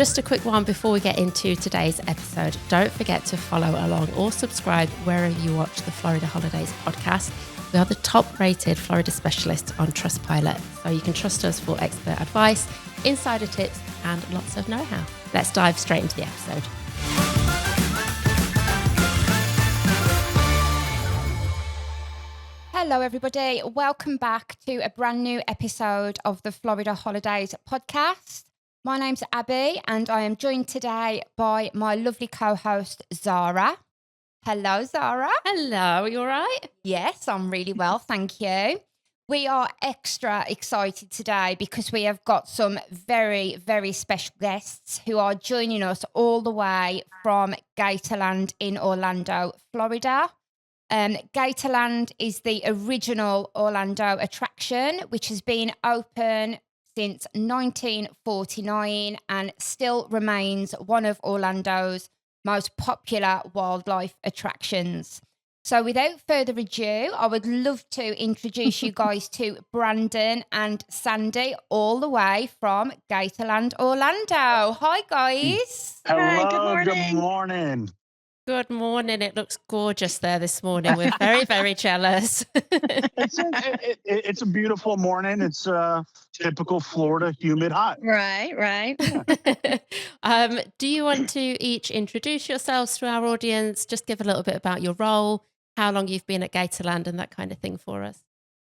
Just a quick one before we get into today's episode. Don't forget to follow along or subscribe wherever you watch the Florida Holidays podcast. We are the top-rated Florida specialists on Trustpilot, so you can trust us for expert advice, insider tips, and lots of know-how. Let's dive straight into the episode. Hello, everybody. Welcome back to a brand new episode of the Florida Holidays podcast. My name's Abby, and I am joined today by my lovely co-host, Zara. Hello, Zara. Hello, you all right? Yes, I'm really well, thank you. We are extra excited today because we have got some very, very special guests who are joining us all the way from Gatorland in Orlando, Florida. Gatorland is the original Orlando attraction, which has been open since 1949 and still remains one of Orlando's most popular wildlife attractions. So without further ado, I would love to introduce you guys to Brandon and Sandy all the way from Gatorland Orlando. Hi, guys. Hello, Hi, good morning. Good morning. Good morning. It looks gorgeous there this morning. We're very, very jealous. It's a beautiful morning. It's typical Florida, humid, hot. Right. Do you want to each introduce yourselves to our audience? Just give a little bit about your role, how long you've been at Gatorland and that kind of thing for us.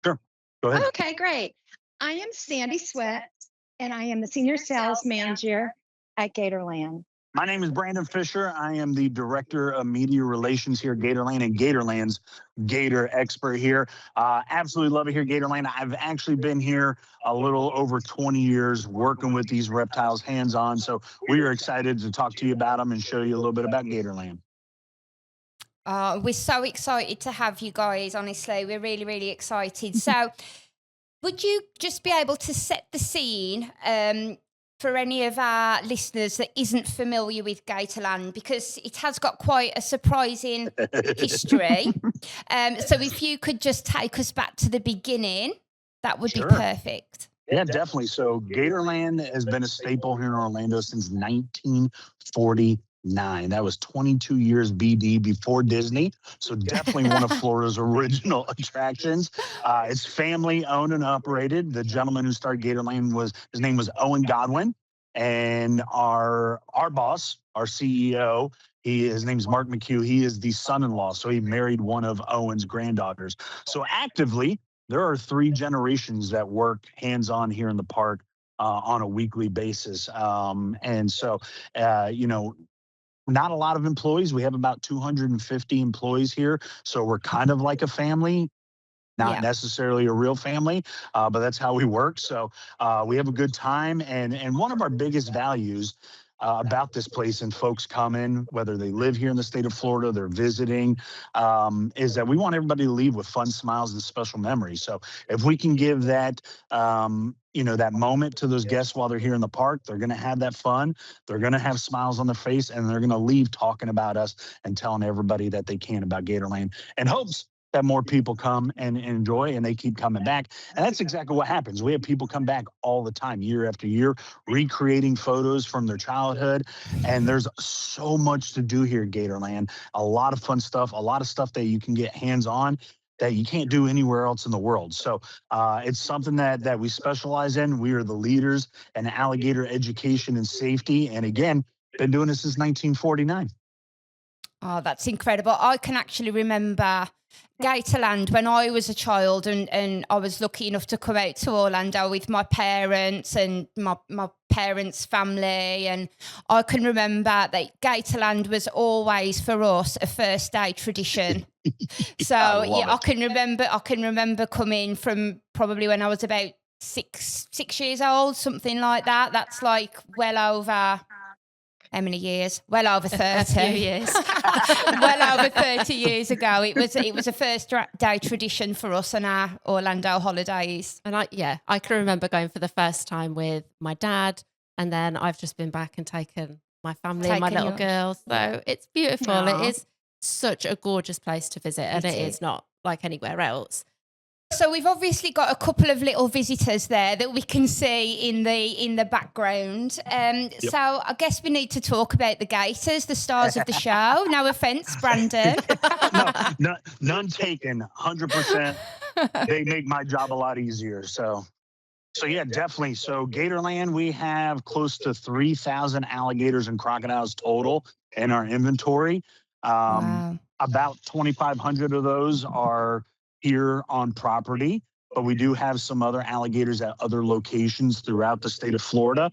Sure. Go ahead. Okay, great. I am Sandy Sweat, and I am the Senior Sales Manager at Gatorland. My name is Brandon Fisher. I am the Director of Media Relations here at Gatorland and Gatorland's Gator expert here. Absolutely love it here at Gatorland. I've actually been here a little over 20 years working with these reptiles hands-on. So we are excited to talk to you about them and show you a little bit about Gatorland. We're so excited to have you guys, honestly. We're really, really excited. So would you just be able to set the scene for any of our listeners that isn't familiar with Gatorland, because it has got quite a surprising history. So if you could just take us back to the beginning, that would Sure. be perfect. Yeah, definitely. So Gatorland has been a staple here in Orlando since 1949. That was 22 years BD before Disney. So definitely one of Florida's original attractions. It's family owned and operated. The gentleman who started Gatorland his name was Owen Godwin. And our boss, our CEO, his name's Mark McHugh. He is the son-in-law. So he married one of Owen's granddaughters. So actively, there are 3 generations that work hands-on here in the park on a weekly basis. And so, not a lot of employees. We have about 250 employees here. So we're kind of like a family, not necessarily a real family, but that's how we work. So we have a good time. And one of our biggest values about this place, and folks come in, whether they live here in the state of Florida, they're visiting, is that we want everybody to leave with fun smiles and special memories. So if we can give that, that moment to those guests while they're here in the park, they're going to have that fun. They're going to have smiles on their face, and they're going to leave talking about us and telling everybody that they can about Gatorland, in hopes that more people come and enjoy, and they keep coming back. And that's exactly what happens. We have people come back all the time, year after year, recreating photos from their childhood. And there's so much to do here at Gatorland. A lot of fun stuff, a lot of stuff that you can get hands-on that you can't do anywhere else in the world. So it's something that we specialize in. We are the leaders in alligator education and safety. And again, been doing this since 1949. Oh, that's incredible. I can actually remember Gatorland when I was a child, and I was lucky enough to come out to Orlando with my parents and my parents' family. And I can remember that Gatorland was always for us a first day tradition. So I can remember coming from probably when I was about six years old, something like that. That's like well over how many years? Well over 30 A few years. Well over 30 years ago. It was a first day tradition for us on our Orlando holidays. And I can remember going for the first time with my dad, and then I've just been back and taken my family and my little girls. So it's beautiful. Aww. It is such a gorgeous place to visit, and it is not like anywhere else. So we've obviously got a couple of little visitors there that we can see in the background. So I guess we need to talk about the Gators, the stars of the show. No offense, Brandon. None taken. 100%. They make my job a lot easier. So yeah, definitely. So Gatorland, we have close to 3,000 alligators and crocodiles total in our inventory. Wow. About 2,500 of those are here on property, but we do have some other alligators at other locations throughout the state of Florida.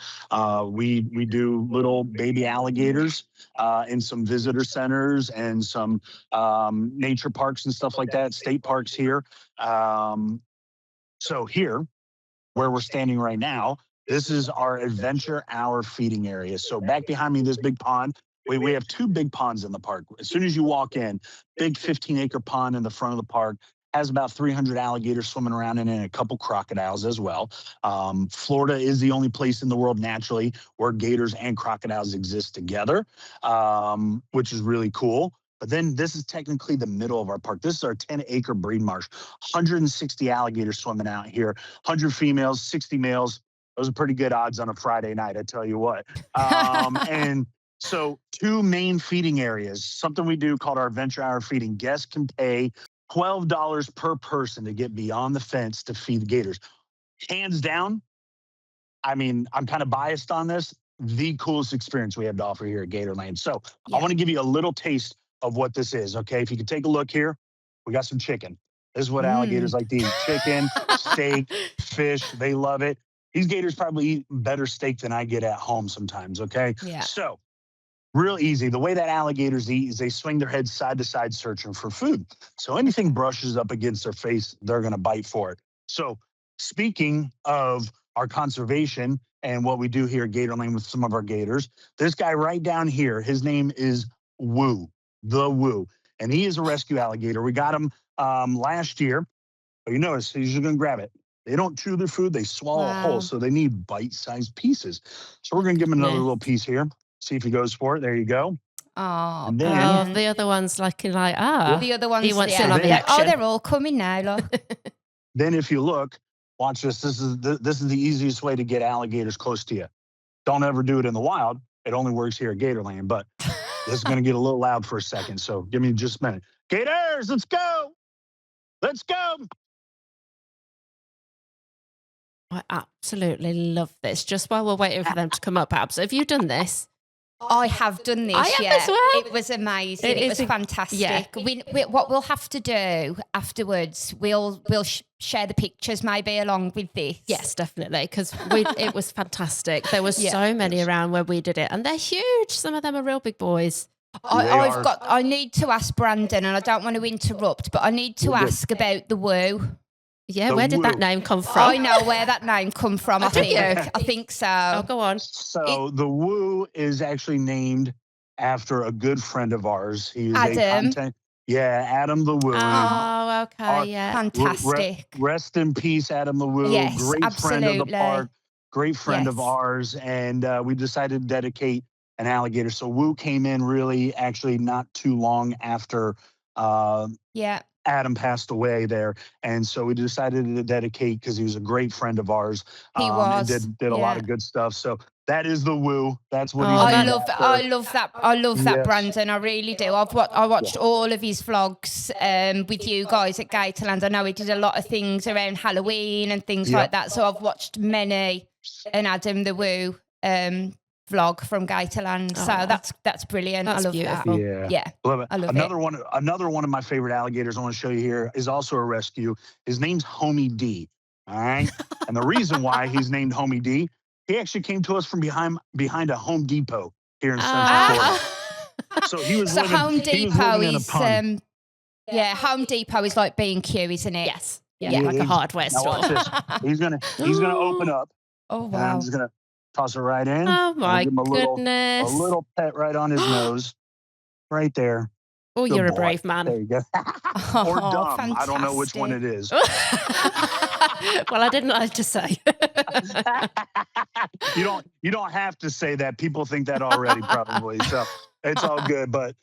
We do little baby alligators in some visitor centers and some nature parks and stuff like that, state parks here. So here, where we're standing right now, this is our adventure hour feeding area. So back behind me, this big pond, we have two big ponds in the park. As soon as you walk in, big 15-acre pond in the front of the park, has about 300 alligators swimming around in it and a couple crocodiles as well. Florida is the only place in the world naturally where gators and crocodiles exist together, which is really cool. But then this is technically the middle of our park. This is our 10-acre breed marsh. 160 alligators swimming out here, 100 females, 60 males. Those are pretty good odds on a Friday night, I tell you what. And so two main feeding areas, something we do called our adventure hour feeding. Guests can pay $12 per person to get beyond the fence to feed the gators. Hands down, I mean, I'm kind of biased on this, the coolest experience we have to offer here at Gatorland. So I want to give you a little taste of what this is, okay? If you could take a look here, we got some chicken. This is what alligators like to eat. Chicken, steak, fish, they love it. These gators probably eat better steak than I get at home sometimes, okay? Yeah. So real easy. The way that alligators eat is they swing their heads side to side searching for food. So anything brushes up against their face, they're going to bite for it. So speaking of our conservation and what we do here at Gatorland with some of our gators, this guy right down here, his name is Woo, the Woo, and he is a rescue alligator. We got him last year. But you notice he's just going to grab it. They don't chew their food. They swallow whole. So they need bite-sized pieces. So we're going to give him another little piece here. See if he goes for it. There you go. Oh, and then, the other one's like, the other ones, he wants in on the action. Oh, they're all coming now, look. Then if you look, watch this. This is the easiest way to get alligators close to you. Don't ever do it in the wild. It only works here at Gatorland, but this is going to get a little loud for a second. So give me just a minute. Gators, let's go. Let's go. I absolutely love this. Just while we're waiting for them to come up, Abs, have you done this? I have done this. I have as well. It was amazing. It was fantastic. Yeah. What we'll have to do afterwards, we'll share the pictures maybe along with this. Yes, definitely, because it was fantastic. There was so many around where we did it, and they're huge. Some of them are real big boys. I need to ask Brandon, and I don't want to interrupt, but I need to ask about the Woo. Yeah, where did that name come from? I know where that name come from. I think so. Oh, go on. So the Woo is actually named after a good friend of ours. He's Adam. Adam the Woo. Oh, okay, fantastic. Rest in peace, Adam the Woo. Yes, great absolutely. friend of the park. Great friend of ours, and we decided to dedicate an alligator. So Woo came in really, actually, not too long after. Adam passed away there, and so we decided to dedicate because he was a great friend of ours. He was and did a lot of good stuff. So that is the Woo. That's what I love that. I love that, Brandon. I really do. I watched all of his vlogs with you guys at Gatorland. I know he did a lot of things around Halloween and things like that. So I've watched many an Adam the Woo vlog from Gatorland. So that's brilliant. I love beautiful. That. Yeah. Love it. I love Another one of my favorite alligators I want to show you here is also a rescue. His name's Homie D. All right. And the reason why he's named Homie D, he actually came to us from behind a Home Depot here in Central Florida. So he was living, Home Depot in a pond. Home Depot is like B&Q, isn't it? Yes. Yeah, like a hardware store. He's gonna open up. Oh wow. And I'm just gonna toss it right in. Oh my A goodness. little pet right on his nose. Right there. Oh, you're a brave man. There you go. Or dumb. Fantastic. I don't know which one it is. Well, I didn't like to say. You don't have to say that. People think that already, probably. So It's all good, but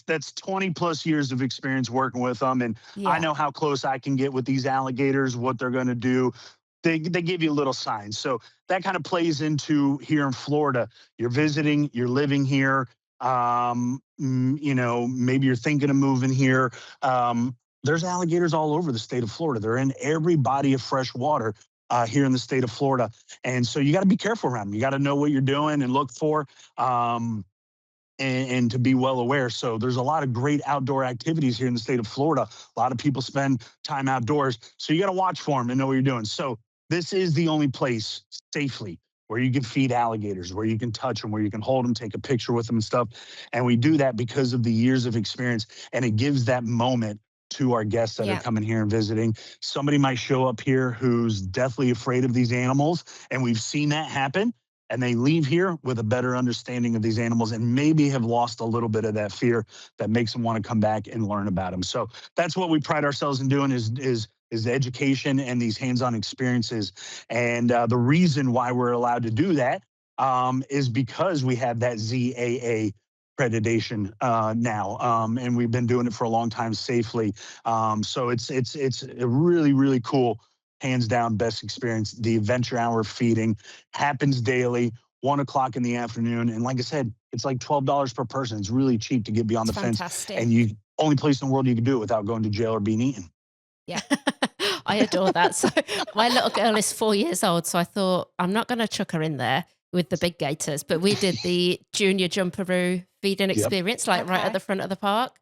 that's 20 plus years of experience working with them, and I Yeah. know how close I can get with these alligators, what they're going to do. They give you little signs, so that kind of plays into here in Florida. You're visiting, you're living here. Maybe you're thinking of moving here. There's alligators all over the state of Florida. They're in every body of fresh water here in the state of Florida, and so you got to be careful around them. You got to know what you're doing and look for. And to be well aware. So there's a lot of great outdoor activities here in the state of Florida. A lot of people spend time outdoors. So you got to watch for them and know what you're doing. So this is the only place safely where you can feed alligators, where you can touch them, where you can hold them, take a picture with them and stuff. And we do that because of the years of experience. And it gives that moment to our guests that are coming here and visiting. Somebody might show up here who's deathly afraid of these animals. And we've seen that happen, and they leave here with a better understanding of these animals and maybe have lost a little bit of that fear that makes them want to come back and learn about them. So that's what we pride ourselves in doing is the education and these hands-on experiences. And the reason why we're allowed to do that is because we have that ZAA accreditation now, and we've been doing it for a long time safely. So it's a really, really cool, hands down best experience. The adventure hour feeding happens daily, 1 o'clock in the afternoon. And like I said, it's like $12 per person. It's really cheap to get beyond It's the fence. fantastic. And you only place in the world you can do it without going to jail or being eaten. Yeah. I adore that. So my little girl is 4 years old. So I thought, I'm not going to chuck her in there with the big gators, but we did the junior jumperoo feeding experience, like right at the front of the park.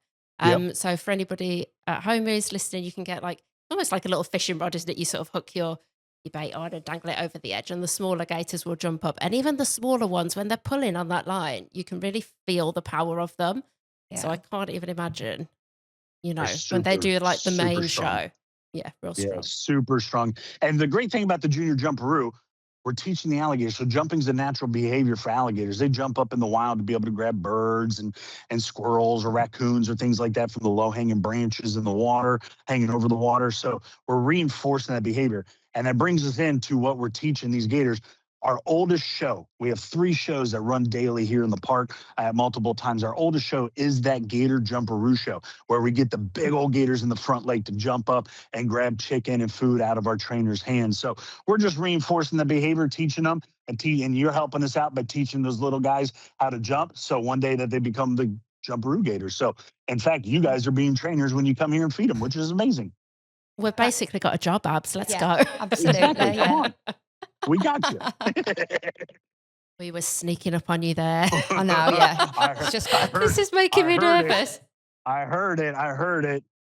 So for anybody at home who's listening, you can get like almost like a little fishing rod, isn't it? You sort of hook your bait on and dangle it over the edge, and the smaller gators will jump up. And even the smaller ones, when they're pulling on that line, you can really feel the power of them. So I can't even imagine, when they do like the main show. Yeah, real strong. Yeah, super strong. And the great thing about the junior jumperoo, we're teaching the alligators. So jumping's a natural behavior for alligators. They jump up in the wild to be able to grab birds and squirrels or raccoons or things like that from the low-hanging branches in the water, hanging over the water. So we're reinforcing that behavior. And that brings us into what we're teaching these gators. Our oldest show, we have 3 shows that run daily here in the park at multiple times. Our oldest show is that Gator Jumperoo show, where we get the big old gators in the front leg to jump up and grab chicken and food out of our trainers' hands. So we're just reinforcing the behavior, teaching them, and you're helping us out by teaching those little guys how to jump. So one day that they become the Jumperoo Gators. So in fact, you guys are being trainers when you come here and feed them, which is amazing. We've basically got a job, Abs. Let's go. Absolutely. Exactly. Come on. We got you. We were sneaking up on you there. I know, yeah. It's just this is making me nervous. I heard it.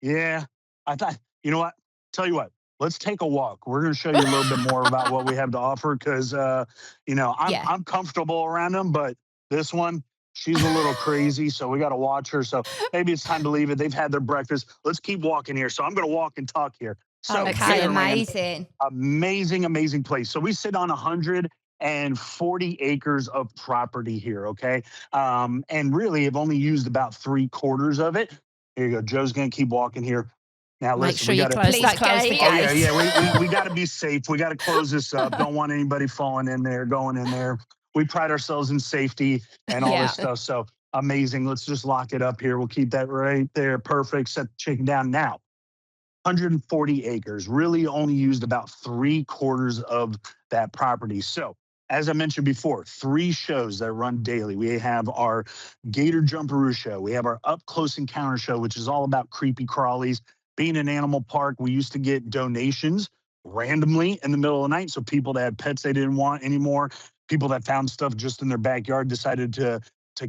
Yeah. I thought, you know what? Tell you what, let's take a walk. We're going to show you a little bit more about what we have to offer because, I'm comfortable around them, but this one, she's a little crazy, so we got to watch her. So maybe it's time to leave it. They've had their breakfast. Let's keep walking here. So I'm going to walk and talk here. So okay, amazing. Amazing place. So we sit on 140 acres of property here, okay? And really have only used about 3/4 of it. Here you go. Joe's going to keep walking here. Now, Make listen, sure you close that gate. We got to be safe. We got to close this up. Don't want anybody falling in there, going in there. We pride ourselves in safety and all this stuff. So amazing. Let's just lock it up here. We'll keep that right there. Perfect. Set the chicken down now. 140 acres, really only used about 3/4 of that property. So as I mentioned before, 3 shows that run daily. We have our Gator Jumperoo show. We have our Up Close Encounter show, which is all about creepy crawlies. Being an animal park, we used to get donations randomly in the middle of the night. So people that had pets they didn't want anymore, people that found stuff just in their backyard decided to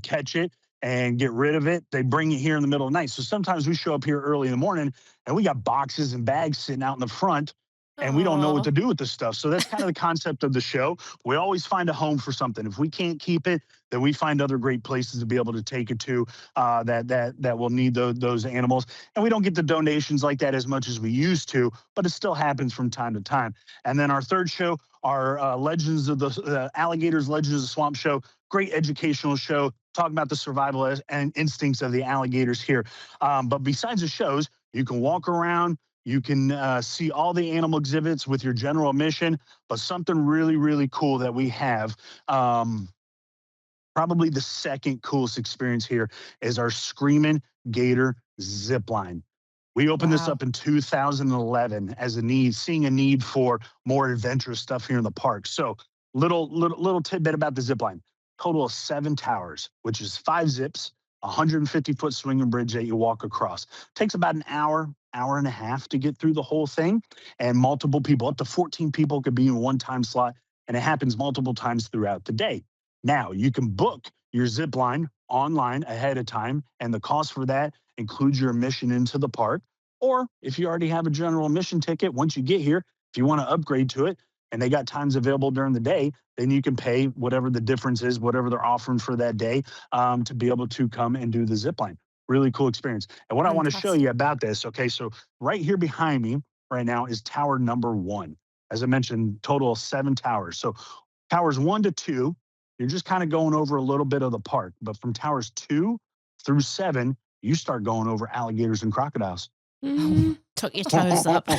catch it and get rid of it. They bring it here in the middle of the night. So sometimes we show up here early in the morning and we got boxes and bags sitting out in the front and we don't know what to do with this stuff. So that's kind of the concept of the show. We always find a home for something. If we can't keep it, then we find other great places to be able to take it to that will need those animals. And we don't get the donations like that as much as we used to, but it still happens from time to time. And then our third show, our Legends of the Alligators, Legends of the Swamp show, great educational show, talking about the survival and instincts of the alligators here. But besides the shows, you can walk around, you can see all the animal exhibits with your general admission, but something really, really cool that we have Probably the second coolest experience here is our Screamin' Gator Zipline. We opened this Wow. up in 2011 as seeing a need for more adventurous stuff here in the park. So little tidbit about the zip line. Total of 7 towers, which is 5 zips, 150-foot swinging bridge that you walk across. Takes about an hour, hour and a half to get through the whole thing, and multiple people, up to 14 people, could be in one time slot, and it happens multiple times throughout the day. Now you can book your zip line online ahead of time, and the cost for that includes your admission into the park. Or if you already have a general admission ticket, once you get here, if you want to upgrade to it and they got times available during the day, then you can pay whatever the difference is, whatever they're offering for that day, to be able to come and do the zip line. Really cool experience. And what I want to show you about this, okay, so right here behind me right now is tower number 1. As I mentioned, total of 7 towers. So towers 1 to 2, you're just kind of going over a little bit of the park. But from towers 2 through 7, you start going over alligators and crocodiles. Tuck your toes up.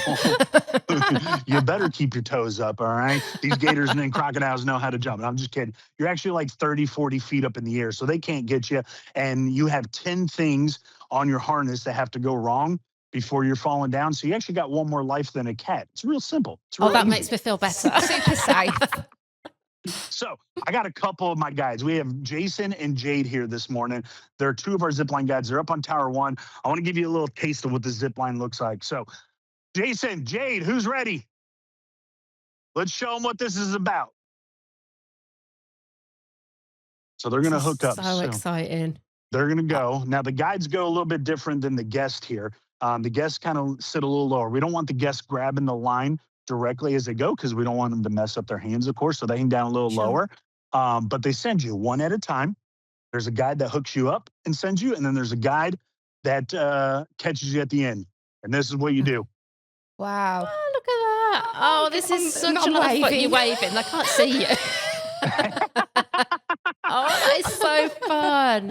You better keep your toes up, all right? These gators and crocodiles know how to jump. I'm just kidding. You're actually like 30, 40 feet up in the air, so they can't get you. And you have 10 things on your harness that have to go wrong before you're falling down. So you actually got one more life than a cat. It's real simple. It's real that easy. makes me feel better. Super safe. So I got a couple of my guides. We have Jason and Jade here this morning. They're 2 of our zipline guides. They're up on Tower 1. I want to give you a little taste of what the zipline looks like. So Jason, Jade, who's ready? Let's show them what this is about. So they're going to hook up. So exciting. They're going to go. Now, the guides go a little bit different than the guest here. The guests kind of sit a little lower. We don't want the guests grabbing the line directly as they go because we don't want them to mess up their hands, of course, so they hang down a little lower. But they send you one at a time. There's a guide that hooks you up and sends you, and then there's a guide that catches you at the end. And this is what you do. Wow. Oh, look at that. Oh, this is such a lot of fun. You're waving. I can't see you. Oh, that is so fun.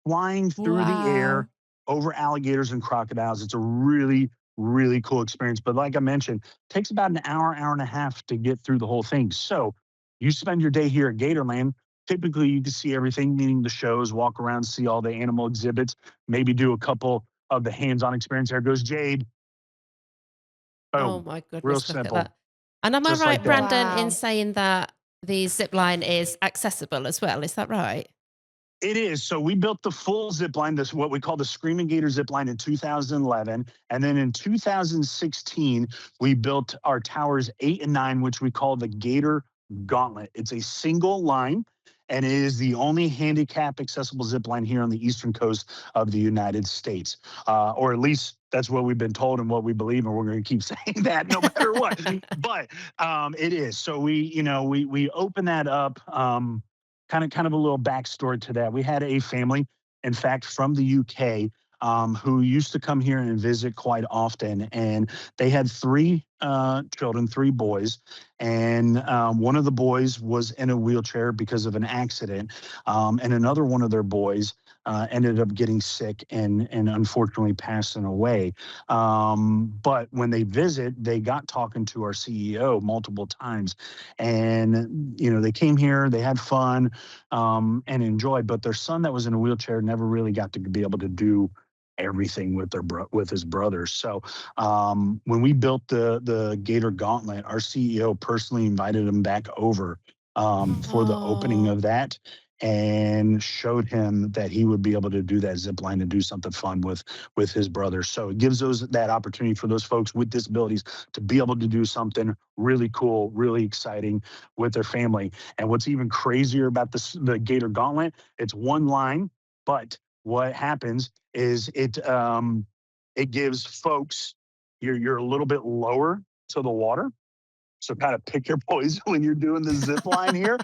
Flying through the air over alligators and crocodiles. It's a really, really cool experience. But like I mentioned, it takes about an hour, hour and a half to get through the whole thing. So you spend your day here at Gatorland. Typically, you can see everything, meaning the shows, walk around, see all the animal exhibits, maybe do a couple of the hands-on experience. There goes Jade. Boom. Oh, my goodness. Real look simple. At that. And am Just I right, like that. Brandon, in saying that the zip line is accessible as well? Is that right? It is. So we built the full zip line, this what we call the Screamin' Gator zip line in 2011. And then in 2016, we built our towers 8 and 9, which we call the Gator Gauntlet. It's a single line, and it is the only handicap accessible zip line here on the eastern coast of the United States. Or at least that's what we've been told and what we believe, and we're going to keep saying that no matter what. But it is. So we open that up. Kind of a little backstory to that. We had a family, in fact, from the UK, who used to come here and visit quite often. And they had 3 children, 3 boys. And one of the boys was in a wheelchair because of an accident. And another one of their boys ended up getting sick and unfortunately passing away. But when they visit, they got talking to our CEO multiple times. And, they came here, they had fun and enjoyed. But their son that was in a wheelchair never really got to be able to do everything with his brothers. So when we built the Gator Gauntlet, our CEO personally invited him back over for the opening of that and showed him that he would be able to do that zip line and do something fun with his brothers. So it gives that opportunity for those folks with disabilities to be able to do something really cool, really exciting with their family. And what's even crazier about the Gator Gauntlet, it's one line, but what happens is it gives folks, you're a little bit lower to the water. So kind of pick your poison when you're doing the zip line here,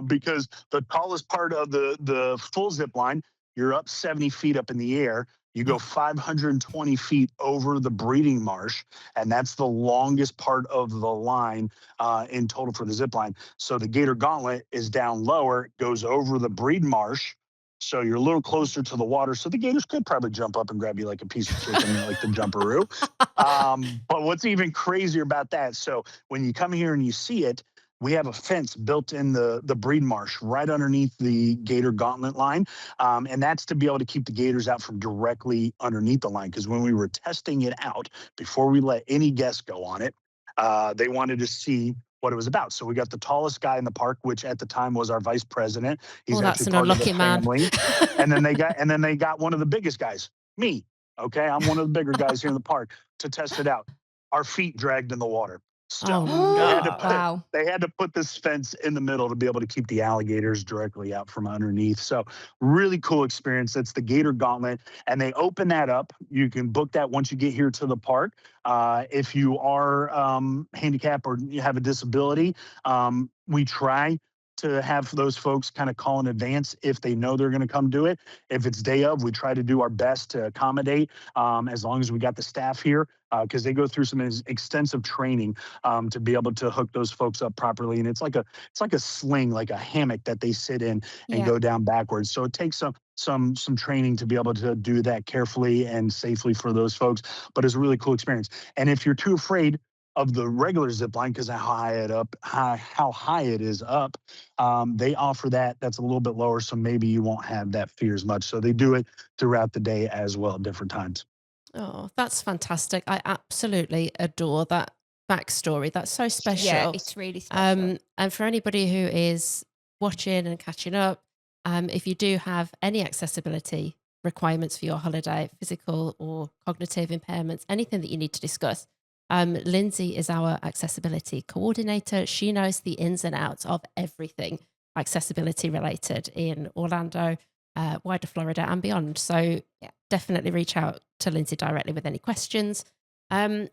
because the tallest part of the full zip line, you're up 70 feet up in the air. You go 520 feet over the breeding marsh, and that's the longest part of the line in total for the zip line. So the Gator Gauntlet is down lower, goes over the breed marsh. So you're a little closer to the water. So the gators could probably jump up and grab you like a piece of chicken, like the jumperoo. But what's even crazier about that, so when you come here and you see it, we have a fence built in the breed marsh right underneath the Gator Gauntlet line. And that's to be able to keep the gators out from directly underneath the line. Because when we were testing it out, before we let any guests go on it, they wanted to see what it was about. So we got the tallest guy in the park, which at the time was our vice president. He's that's actually an part of the unlucky man. family. and then they got one of the biggest guys, me. Okay, I'm one of the bigger guys here in the park to test it out. Our feet dragged in the water. So Wow. they had to put this fence in the middle to be able to keep the alligators directly out from underneath. So really cool experience. That's the Gator Gauntlet. And they open that up. You can book that once you get here to the park. If you are handicapped or you have a disability, we try to have those folks kind of call in advance if they know they're going to come do it. If it's day of, we try to do our best to accommodate as long as we got the staff here, because they go through some extensive training to be able to hook those folks up properly. And it's like a sling, like a hammock that they sit in and go down backwards. So it takes some training to be able to do that carefully and safely for those folks. But it's a really cool experience. And if you're too afraid of the regular zip line because how high it is up, they offer that's a little bit lower, so maybe you won't have that fear as much. So they do it throughout the day as well at different times. Oh, that's fantastic. I absolutely adore that backstory. That's so special. Yeah, it's really special. And for anybody who is watching and catching up, if you do have any accessibility requirements for your holiday, physical or cognitive impairments, anything that you need to discuss, Lindsay is our accessibility coordinator. She knows the ins and outs of everything accessibility related in Orlando, wider Florida and beyond. So definitely reach out to Lindsay directly with any questions. And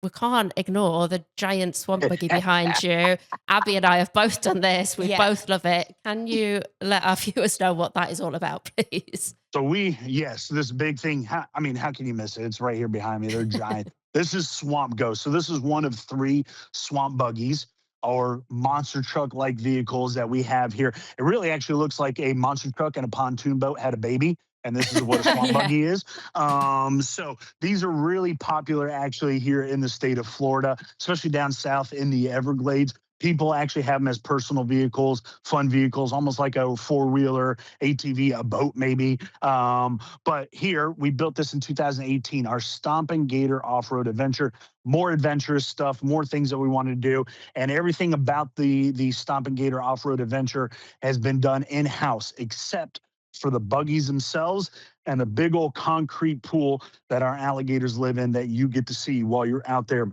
we can't ignore the giant swamp buggy behind you. Abby and I have both done this. We both love it. Can you let our viewers know what that is all about, please? So this big thing. How can you miss it? It's right here behind me. They're giant. This is Swamp Ghost. So this is one of 3 swamp buggies or monster truck-like vehicles that we have here. It really actually looks like a monster truck and a pontoon boat had a baby. And this is what a swamp buggy is. So these are really popular actually here in the state of Florida, especially down south in the Everglades. People actually have them as personal vehicles, fun vehicles, almost like a 4-wheeler, ATV, a boat maybe. But here, we built this in 2018, our Stomping Gator off-road adventure. More adventurous stuff, more things that we want to do. And everything about the Stomping Gator off-road adventure has been done in-house, except for the buggies themselves and the big old concrete pool that our alligators live in that you get to see while you're out there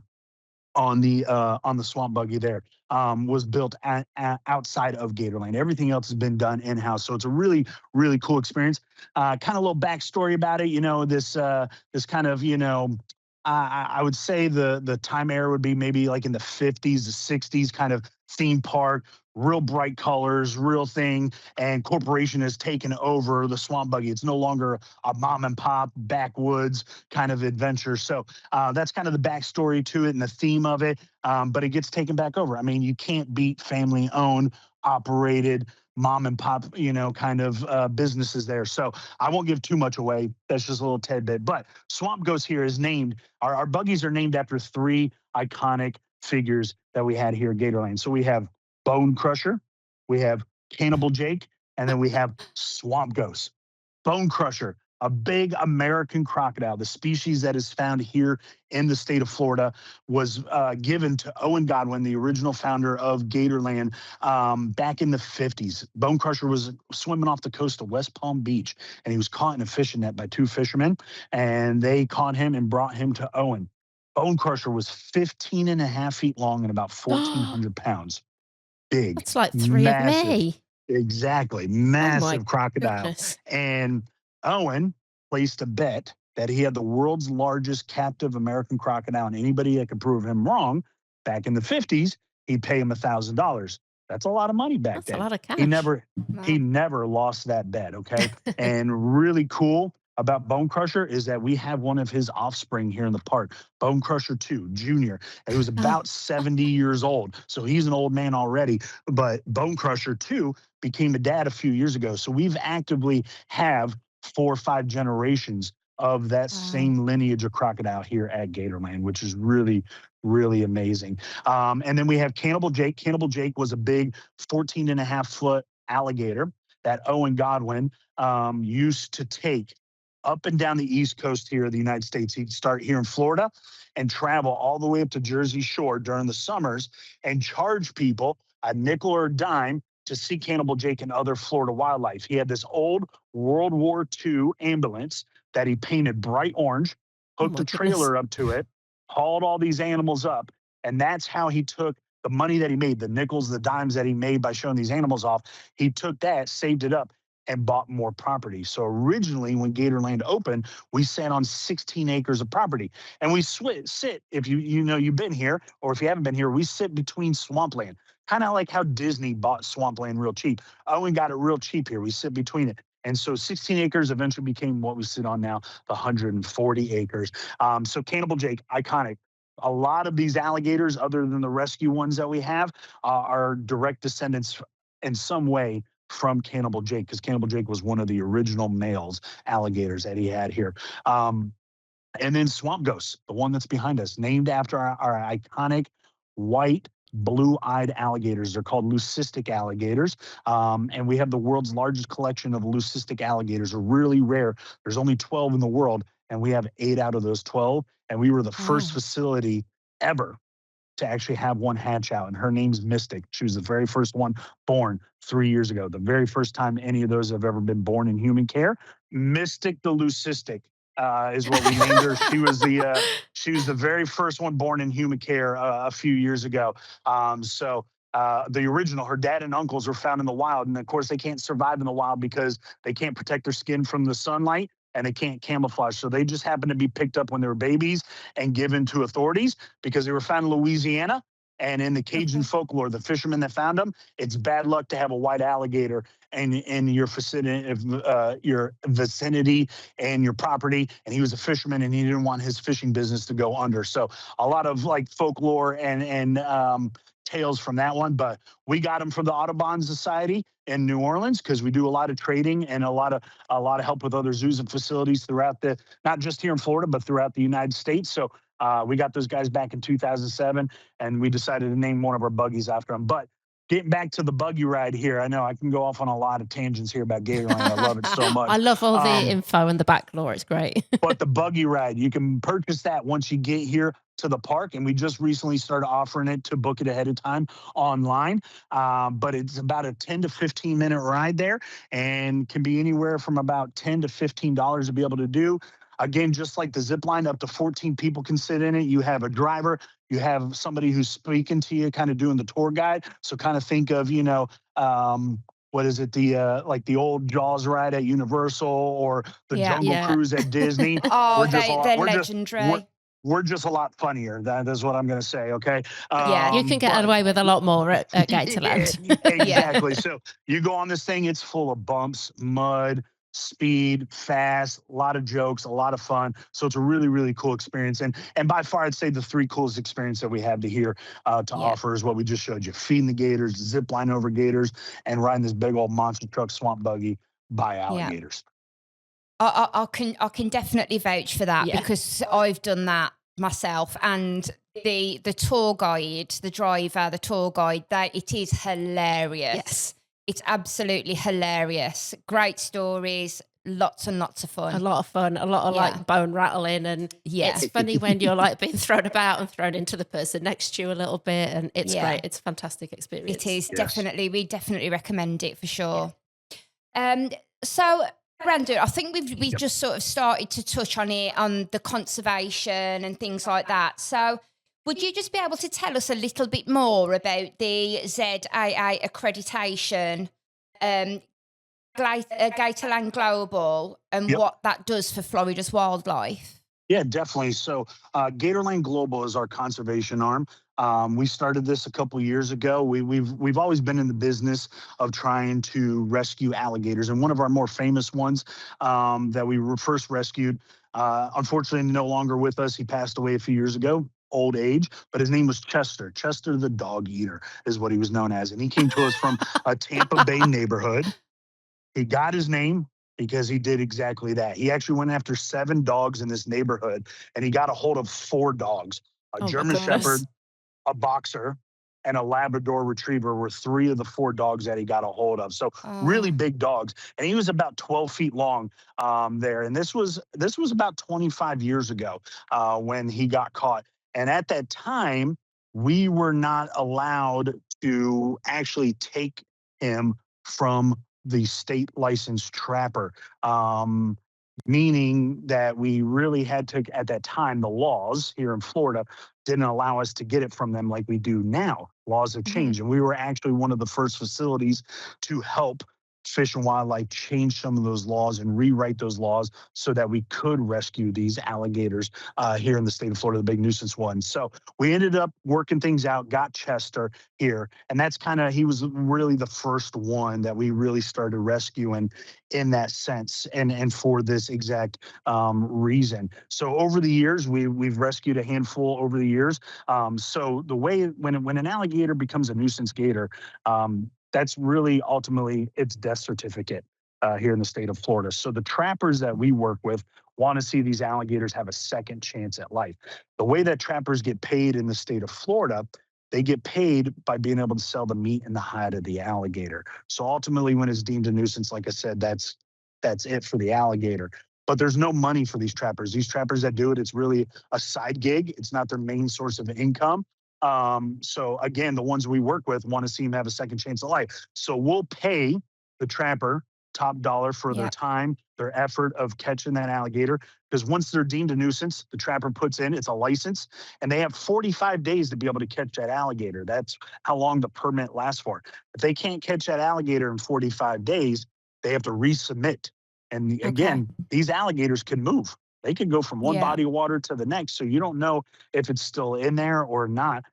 on the swamp buggy there. Was built outside of Gatorland. Everything else has been done in-house. So it's a really, really cool experience. Kind of a little backstory about it. This kind of, I would say the time era would be maybe like in the 50s, the 60s kind of theme park, real bright colors, real thing. And corporation has taken over the swamp buggy. It's no longer a mom and pop backwoods kind of adventure. So that's kind of the backstory to it and the theme of it. But it gets taken back over. I mean, you can't beat family owned, operated, mom and pop, kind of businesses there. So I won't give too much away. That's just a little tidbit. But Swamp Ghost here is named, our buggies are named after 3 iconic figures that we had here at Gatorland. So we have Bone Crusher, we have Cannibal Jake, and then we have Swamp Ghost. Bone Crusher, a big American crocodile, the species that is found here in the state of Florida, was given to Owen Godwin, the original founder of Gatorland, back in the 50s. Bone Crusher was swimming off the coast of West Palm Beach, and he was caught in a fishing net by 2 fishermen, and they caught him and brought him to Owen. Bone Crusher was 15 and a half feet long and about 1,400 pounds. Big. That's like 3 of me. Exactly. Massive crocodile. Goodness. And Owen placed a bet that he had the world's largest captive American crocodile, and anybody that could prove him wrong back in the 50s, he'd pay him $1,000. That's a lot of money back then. That's a lot of cash. He never lost that bet, okay? And really cool about Bone Crusher is that we have one of his offspring here in the park, Bone Crusher 2 Jr. And he was about 70 years old. So he's an old man already. But Bone Crusher 2 became a dad a few years ago. So we've actively have 4 or 5 generations of that same lineage of crocodile here at Gatorland, which is really, really amazing. And then we have Cannibal Jake. Cannibal Jake was a big 14.5 foot alligator that Owen Godwin used to take up and down the East Coast here of the United States. He'd start here in Florida and travel all the way up to Jersey Shore during the summers and charge people a nickel or a dime to see Cannibal Jake and other Florida wildlife. He had this old World War II ambulance that he painted bright orange, hooked a trailer up to it, hauled all these animals up, and that's how he took the money that he made, the nickels, the dimes that he made by showing these animals off. He took that, saved it up, and bought more property. So originally, when Gatorland opened, we sat on 16 acres of property, and we sit. If you've been here, or if you haven't been here, we sit between swampland, kind of like how Disney bought swampland real cheap. Owen got it real cheap here. We sit between it. And so 16 acres eventually became what we sit on now, the 140 acres. So Cannibal Jake, iconic. A lot of these alligators, other than the rescue ones that we have, are direct descendants in some way from Cannibal Jake, because Cannibal Jake was one of the original males alligators that he had here. And then Swamp Ghost, the one that's behind us, named after our iconic white, blue-eyed alligators. They're called leucistic alligators. And we have the world's largest collection of leucistic alligators. They're really rare. There's only 12 in the world, and we have 8 out of those 12. And we were the first facility ever to actually have one hatch out, and her name's Mystic. She was the very first one born 3 years ago. The very first time any of those have ever been born in human care. Mystic the Leucistic is what we named her. She was the very first one born in human care a few years ago. The original, her dad and uncles were found in the wild, and of course they can't survive in the wild because they can't protect their skin from the sunlight, and they can't camouflage. So they just happened to be picked up when they were babies and given to authorities because they were found in Louisiana. And in the Cajun folklore, the fishermen that found them, it's bad luck to have a white alligator in your vicinity and your property. And he was a fisherman, and he didn't want his fishing business to go under. So a lot of like folklore and tales from that one. But we got him from the Audubon Society in New Orleans because we do a lot of trading and a lot of help with other zoos and facilities throughout not just here in Florida, but throughout the United States. So we got those guys back in 2007, and we decided to name one of our buggies after them. But getting back to the buggy ride here, I know I can go off on a lot of tangents here about Gatorland. I love it so much. I love all the info in the back, Laura. It's great. But the buggy ride, you can purchase that once you get here to the park, and we just recently started offering it to book it ahead of time online. But it's about a 10 to 15 minute ride there, and can be anywhere from about $10 to $15 to be able to do. Again, just like the Zipline, up to 14 people can sit in it. You have a driver, you have somebody who's speaking to you, kind of doing the tour guide. So kind of think of, what is it? Like the old Jaws ride at Universal, or the Jungle Cruise at Disney. They're legendary. We're just a lot funnier. That is what I'm going to say. Okay. You can get away with a lot more at Gatorland. Exactly. So you go on this thing, it's full of bumps, mud, speed, fast, a lot of jokes, a lot of fun. So it's a really, really cool experience. And by far, I'd say the 3 coolest experience that we have to offer is what we just showed you: feeding the gators, zip line over gators, and riding this big old monster truck swamp buggy by alligators. I can definitely vouch for that because I've done that myself. And the tour guide, the driver, the tour guide, it is hilarious. Yes. It's absolutely hilarious. Great stories, lots and lots of fun. A lot of fun, a lot of like bone rattling, and it's funny when you're like being thrown about and thrown into the person next to you a little bit, and it's great. It's a fantastic experience. It is definitely. We definitely recommend it for sure. So, Brandon, I think we've just sort of started to touch on it, on the conservation and things like that. So, would you just be able to tell us a little bit more about the ZAA accreditation, Gatorland Global, and what that does for Florida's wildlife? Yeah, definitely. So Gatorland Global is our conservation arm. We started this a couple of years ago. We've always been in the business of trying to rescue alligators, and one of our more famous ones that we were first rescued, unfortunately no longer with us. He passed away a few years ago, old age, but his name was Chester. Chester the dog eater is what he was known as, and he came to us from a Tampa Bay neighborhood. He got his name. because he did exactly that. He actually went after 7 dogs in this neighborhood, and he got a hold of 4 dogs, a Oh my German goodness. Shepherd, a Boxer, and a Labrador Retriever were 3 of the 4 dogs that he got a hold of. So really Oh, big dogs, and he was about 12 feet long there. And this was about 25 years ago when he got caught. And at that time, we were not allowed to actually take him from the state licensed trapper. Meaning that we really had to, at that time, the laws here in Florida didn't allow us to get it from them like we do now. Laws have mhm. changed, and we were actually one of the first facilities to help Fish and Wildlife change some of those laws and rewrite those laws so that we could rescue these alligators here in the state of Florida, the big nuisance ones. So we ended up working things out, got Chester here, and that's he was really the first one that we really started rescuing in that sense, and for this exact reason. So over the years, we've rescued a handful over the years. So the way when an alligator becomes a nuisance gator, that's really ultimately its death certificate here in the state of Florida. So the trappers that we work with want to see these alligators have a second chance at life. The way that trappers get paid in the state of Florida, they get paid by being able to sell the meat and the hide of the alligator. So ultimately, when it's deemed a nuisance, like I said, that's it for the alligator. But there's no money for these trappers. These trappers that do it, it's really a side gig. It's not their main source of income. So again, the ones we work with want to see them have a second chance at life. So we'll pay the trapper top dollar for their Yeah. time, their effort of catching that alligator. Because once they're deemed a nuisance, the trapper puts in, it's a license, and they have 45 days to be able to catch that alligator. That's how long the permit lasts for. If they can't catch that alligator in 45 days, they have to resubmit. And Okay. again, these alligators can move. They can go from one Yeah. body of water to the next. So you don't know if it's still in there or not.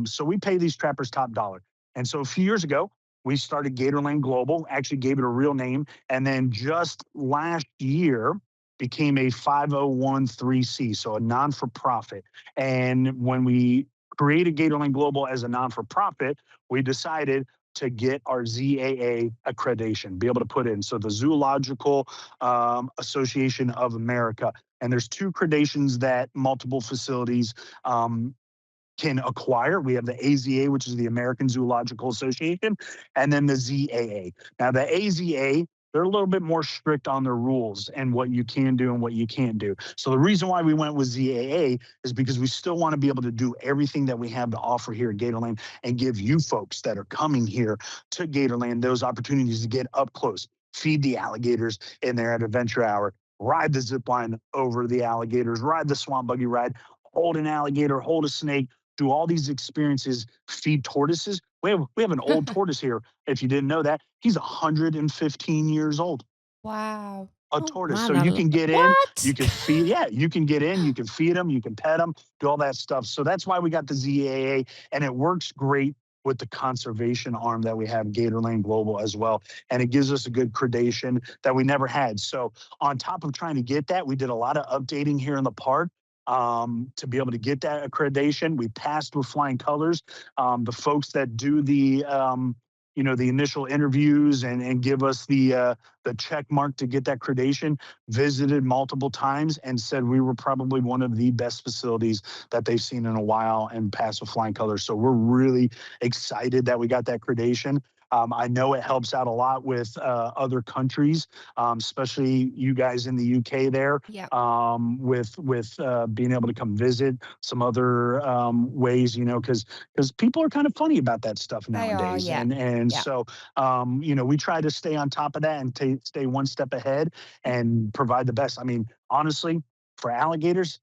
So we pay these trappers top dollar. And so a few years ago, we started Gatorland Global, actually gave it a real name. And then just last year became a 501(c), so a non for profit. And when we created Gatorland Global as a non for profit, we decided to get our ZAA accreditation, be able to put in. So the Zoological Association of America. And there's 2 gradations that multiple facilities can acquire. We have the AZA, which is the American Zoological Association, and then the ZAA. Now, the AZA, they're a little bit more strict on their rules and what you can do and what you can't do. So the reason why we went with ZAA is because we still want to be able to do everything that we have to offer here at Gatorland and give you folks that are coming here to Gatorland those opportunities to get up close, feed the alligators in there at Adventure Hour, ride the zip line over the alligators, ride the swamp buggy ride, hold an alligator, hold a snake, do all these experiences, feed tortoises. We have an old tortoise here. If you didn't know that, he's 115 years old. Wow. A Oh tortoise. So man, you can get in, you what? can feed. Yeah, you can get in, you can feed them, you can pet them, do all that stuff. So that's why we got the ZAA, and it works great with the conservation arm that we have, Gatorland Global as well. And it gives us a good gradation that we never had. So on top of trying to get that, we did a lot of updating here in the park to be able to get that accreditation. We passed with flying colors. The folks that do the initial interviews and give us the check mark to get that accreditation visited multiple times and said we were probably one of the best facilities that they've seen in a while and passed with flying colors. So we're really excited that we got that accreditation. I know it helps out a lot with other countries, especially you guys in the UK there, Yeah. with being able to come visit some other ways, because people are kind of funny about that stuff They are. nowadays, Yeah. and Yeah. so we try to stay on top of that and stay one step ahead and provide the best. I mean, honestly, for alligators,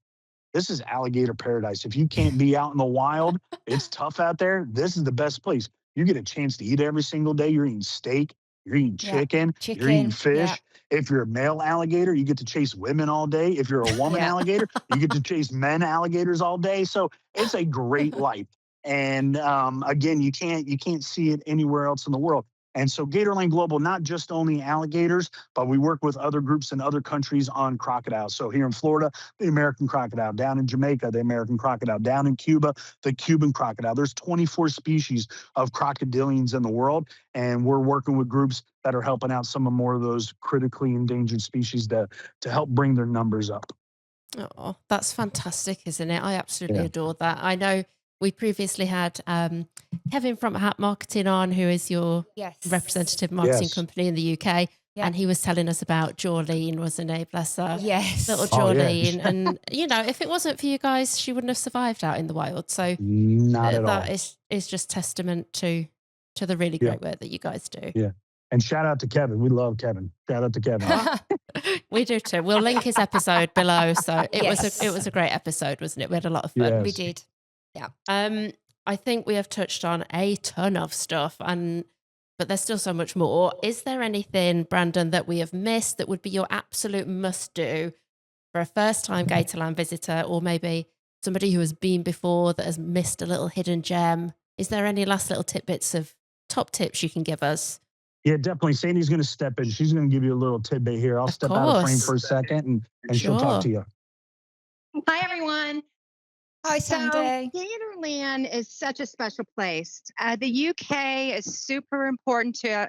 this is alligator paradise. If you can't be out in the wild, it's tough out there. This is the best place. You get a chance to eat every single day. You're eating steak, you're eating Yeah. chicken, you're eating Chicken. Yeah. fish. If you're a male alligator, you get to chase women all day. If you're a woman Yeah. alligator, you get to chase men alligators all day. So it's a great life. And again, you can't see it anywhere else in the world. And so Gatorland Global, not just only alligators, but we work with other groups in other countries on crocodiles. So here in Florida, the American crocodile, down in Jamaica, the American crocodile, down in Cuba, the Cuban crocodile. There's 24 species of crocodilians in the world, and we're working with groups that are helping out some of more of those critically endangered species to help bring their numbers up. Oh, that's fantastic, isn't it? I absolutely adore that. I know we previously had Kevin from Hat Marketing on, who is your representative marketing company in the UK. And he was telling us about Jolene, wasn't he? Bless her. Yes. Little Jolene. And, you know, if it wasn't for you guys, she wouldn't have survived out in the wild. So Not at all. that is just testament to the really great work that you guys do. Yeah. And shout out to Kevin. We love Kevin. Shout out to Kevin. We do too. We'll link his episode below. So it was a great episode, wasn't it? We had a lot of fun. Yes. We did. Yeah. I think we have touched on a ton of stuff, but there's still so much more. Is there anything, Brandon, that we have missed that would be your absolute must-do for a first-time Gatorland visitor, or maybe somebody who has been before that has missed a little hidden gem? Is there any last little tidbits of top tips you can give us? Yeah, definitely. Sandy's going to step in. She's going to give you a little tidbit here. I'll step out of frame for a second, and she'll talk to you. Hi, everyone. Hi, Sandy. So, Gatorland is such a special place. The UK is super important to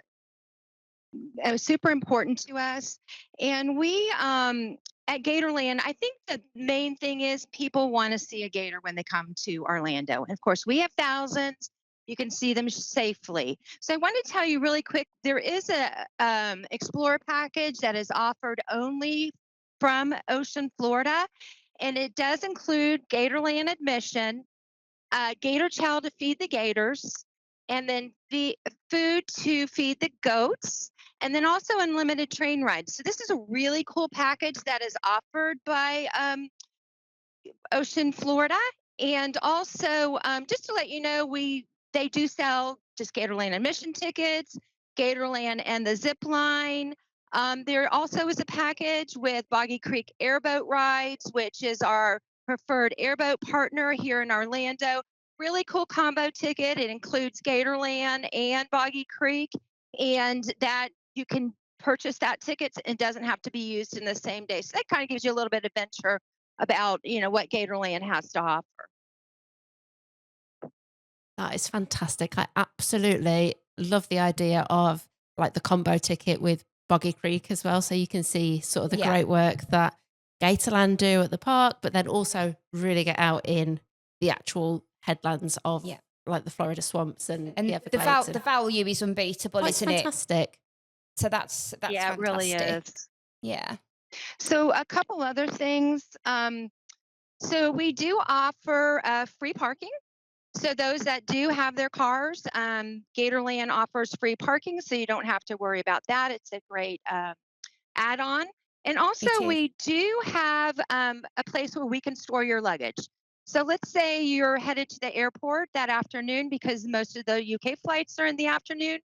us, and we at Gatorland, I think the main thing is people want to see a gator when they come to Orlando. And of course, we have thousands. You can see them safely. So I want to tell you really quick, there is a Explorer package that is offered only from OceanFlorida, and it does include Gatorland admission, gator chow to feed the gators, and then the food to feed the goats, and then also unlimited train rides. So this is a really cool package that is offered by OceanFlorida. And also, just to let you know, they do sell just Gatorland admission tickets, Gatorland and the Zipline. There also is a package with Buggy Creek Airboat Rides, which is our preferred airboat partner here in Orlando. Really cool combo ticket. It includes Gatorland and Buggy Creek, and that you can purchase that ticket. It doesn't have to be used in the same day. So that kind of gives you a little bit of adventure about, what Gatorland has to offer. That is fantastic. I absolutely love the idea of like the combo ticket with Buggy Creek as well. So you can see sort of the great work that Gatorland do at the park, but then also really get out in the actual headlands of like the Florida swamps and the Everglades. The value is unbeatable, isn't it? Fantastic. So that's yeah, fantastic. it really is. Yeah. So a couple other things. So we do offer free parking. So those that do have their cars, Gatorland offers free parking, so you don't have to worry about that. It's a great add-on. And also we do have a place where we can store your luggage. So let's say you're headed to the airport that afternoon, because most of the UK flights are in the afternoon,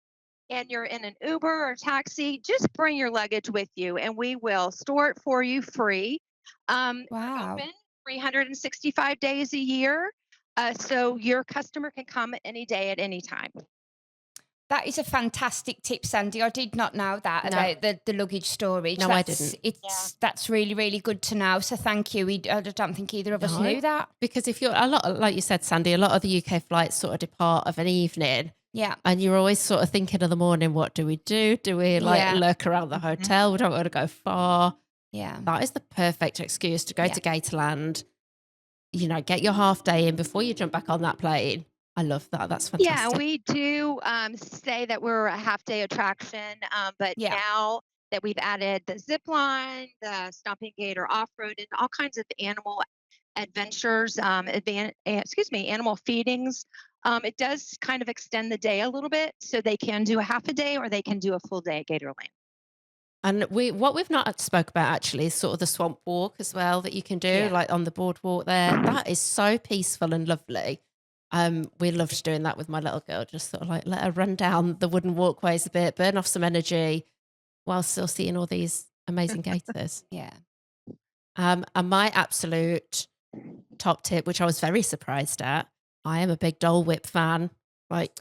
and you're in an Uber or taxi, just bring your luggage with you and we will store it for you free. Wow. We're open 365 days a year. So your customer can come any day at any time. That is a fantastic tip, Sandy. I did not know that about the luggage storage. No, I didn't. That's really, really good to know. So thank you. I don't think either of us knew that. Because if you're like you said, Sandy, a lot of the UK flights sort of depart of an evening. Yeah. And you're always sort of thinking of the morning, what do we do? Do we lurk around the hotel? We don't want to go far. Yeah. That is the perfect excuse to go to Gatorland. Get your half day in before you jump back on that plane. I love that. That's fantastic. Yeah, we do say that we're a half day attraction, but now that we've added the Zipline, the Stomping Gator off-road, and all kinds of animal adventures, animal feedings, it does kind of extend the day a little bit, so they can do a half a day or they can do a full day at Gatorland. And what we've not spoke about actually is sort of the swamp walk as well that you can do, like on the boardwalk there. That is so peaceful and lovely. We loved doing that with my little girl, just sort of like let her run down the wooden walkways a bit, burn off some energy while still seeing all these amazing gators. And my absolute top tip, which I was very surprised at, I am a big Dole Whip fan. Like,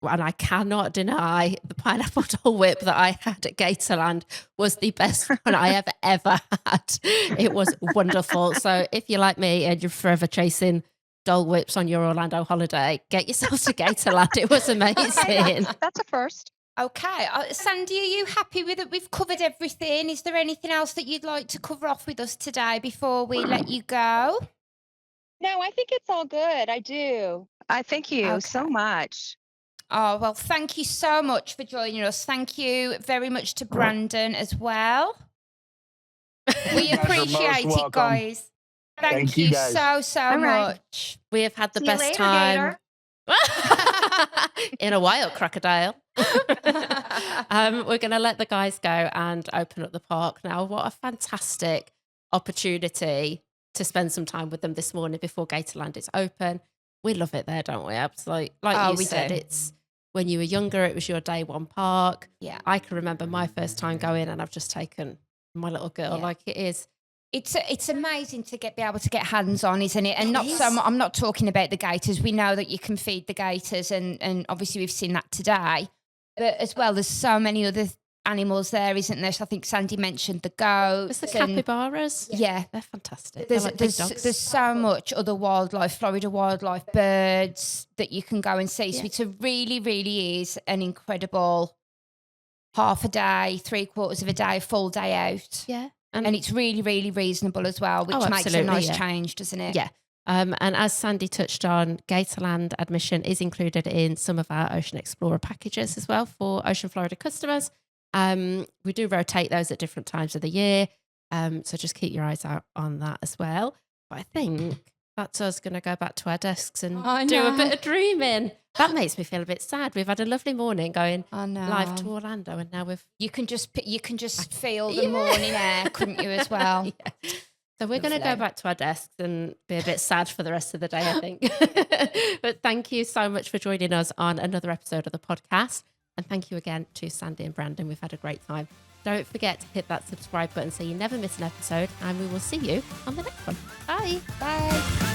and I cannot deny the pineapple Dole Whip that I had at Gatorland was the best one I have ever had. It was wonderful. So if you're like me and you're forever chasing Dole Whips on your Orlando holiday, get yourself to Gatorland. It was amazing. That's a first. Okay. Sandy, are you happy with it? We've covered everything. Is there anything else that you'd like to cover off with us today before we let you go? No, I think it's all good. I do. I thank you so Okay. much. Oh, well, thank you so much for joining us. Thank you very much to Brandon as well. We You guys are most appreciate it, welcome. guys. Thank you guys. so All right. much. We have had the See you best later, time. In a while, crocodile. We're going to let the guys go and open up the park now. What a fantastic opportunity to spend some time with them this morning before Gatorland is open. We love it there, don't we? Absolutely. Like you said, it's when you were younger, it was your day one park. Yeah. I can remember my first time going, and I've just taken my little girl. Yeah. Like, it is. It's amazing to be able to get hands on, isn't it? And It is. I'm not talking about the gators. We know that you can feed the gators, and obviously we've seen that today. But as well, there's so many other animals there, isn't there? So I think Sandy mentioned the goats. It's the capybaras. Yeah. They're fantastic. They're like big dogs. There's so much other wildlife, Florida wildlife, birds that you can go and see. So it's a really, really is an incredible half a day, 3/4 of a day, full day out. Yeah. And it's really, really reasonable as well, which makes a nice change, doesn't it? Yeah. And as Sandy touched on, Gatorland admission is included in some of our Ocean Explorer packages as well for OceanFlorida customers. We do rotate those at different times of the year. So just keep your eyes out on that as well. But I think that's us going to go back to our desks and do a bit of dreaming. That makes me feel a bit sad. We've had a lovely morning going live to Orlando, and now you can just feel the morning air, couldn't you, as well? Yeah. So we're going to go back to our desks and be a bit sad for the rest of the day, I think. But thank you so much for joining us on another episode of the podcast. And thank you again to Sandy and Brandon. We've had a great time. Don't forget to hit that subscribe button so you never miss an episode, and we will see you on the next one. Bye. Bye.